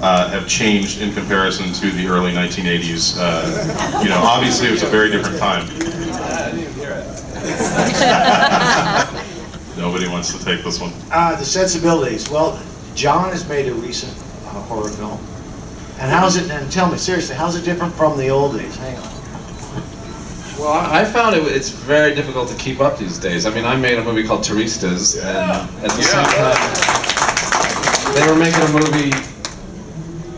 have changed in comparison to the early 1980s. You know, obviously it was a very different time. I didn't hear it. Nobody wants to take this one. The sensibilities. Well, John has made a recent horror film. And how's it, and tell me, seriously, how's it different from the old days? Hang on. Well, I found it's very difficult to keep up these days. I mean, I made a movie called Turistas, and at the same time, they were making a movie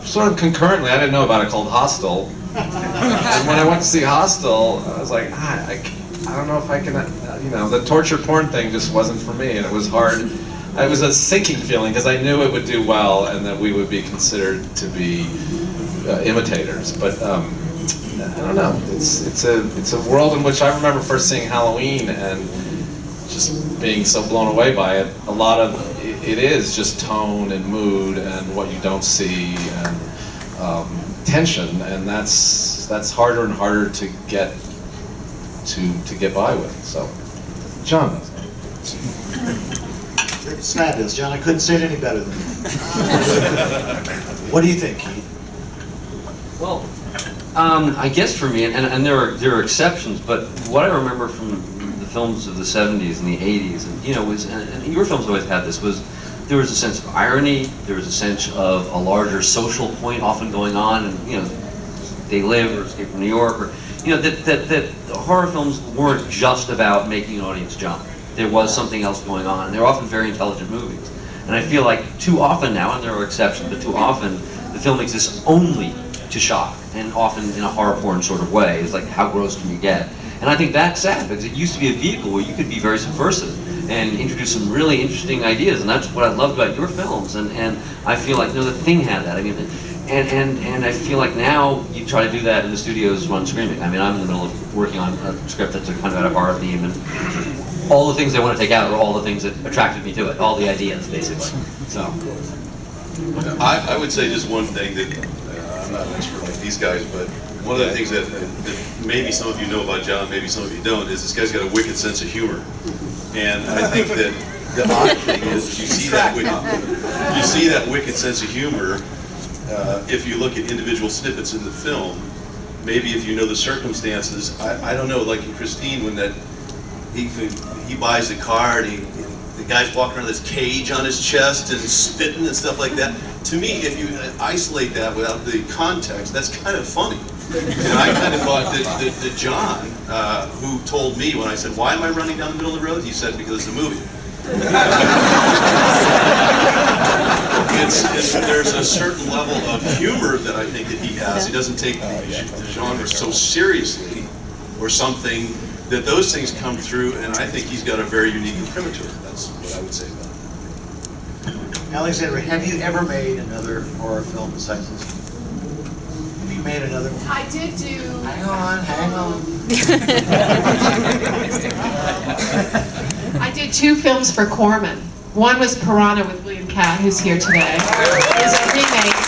sort of concurrently. I didn't know about it, called Hostel. And when I went to see Hostel, I was like, I don't know if I can, you know, the torture porn thing just wasn't for me, and it was hard. It was a sinking feeling because I knew it would do well and that we would be considered to be imitators. But I don't know. It's a world in which I remember first seeing Halloween and just being so blown away by it. A lot of it is just tone and mood and what you don't see and tension, and that's harder and harder to get by with. So, John. It's fabulous, John. I couldn't say it any better than that. What do you think, Keith? Well, I guess for me, and there are exceptions, but what I remember from the films of the 70s and the 80s, and you know, and your films always had this, was there was a sense of irony, there was a sense of a larger social point often going on, and you know, They Live or Escape from New York, or you know, that horror films weren't just about making an audience jump. There was something else going on, and they're often very intelligent movies. And I feel like too often now, and there are exceptions, but too often the film exists only to shock, and often in a horror porn sort of way. It's like, how gross can you get? And I think that's sad, because it used to be a vehicle where you could be very subversive and introduce some really interesting ideas, and that's what I loved about your films. And I feel like, you know, The Thing had that. I mean, and I feel like now you try to do that in the studios run screaming. I mean, I'm in the middle of working on a script that's kind of got a horror theme, and all the things I want to take out are all the things that attracted me to it, all the ideas, basically. So, I would say just one thing that I'm not an expert like these guys, but one of the things that maybe some of you know about John, maybe some of you don't, is this guy's got a wicked sense of humor, and I think that the odd thing is you see that wicked sense of humor if you look at individual snippets in the film. Maybe if you know the circumstances, I don't know, like in Christine, when that. He buys a car and the guy's walking around with this cage on his chest and spitting and stuff like that. To me, if you isolate that without the context, that's kind of funny. And I kind of thought that John, who told me when I said, why am I running down the middle of the road? He said, because it's a movie. There's a certain level of humor that I think that he has. He doesn't take the genre so seriously or something. That those things come through, and I think he's got a very unique imprimatur. That's what I would say about it. Alexandra, have you ever made another horror film besides this? Have you made another one? I did do... Hang on. I did 2 films for Corman. One was Piranha with William Catt, who's here today. It was a remake.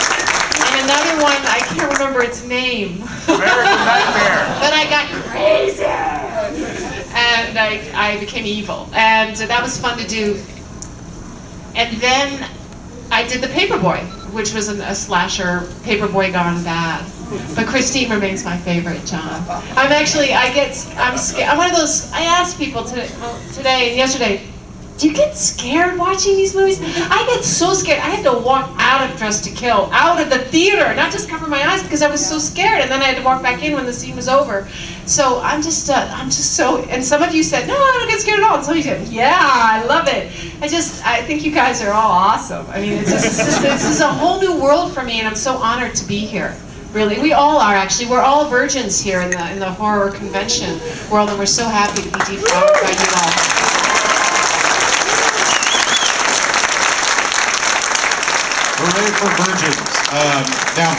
And another one, I can't remember its name. But I got crazy! And I became evil. And that was fun to do. And then I did The Paperboy, which was a slasher, Paperboy gone bad. But Christine remains my favorite, John. I'm scared. I'm one of those, I asked people today and yesterday, do you get scared watching these movies? I get so scared. I had to walk out of Dressed to Kill, out of the theater, not just cover my eyes because I was so scared. And then I had to walk back in when the scene was over. So I'm just so. And some of you said, no, I don't get scared at all. And some of you said, yeah, I love it. I think you guys are all awesome. I mean, this is a whole new world for me, and I'm so honored to be here. Really, we all are actually. We're all virgins here in the horror convention world, and we're so happy to be deflowered by you all. We're ready for virgins. Now.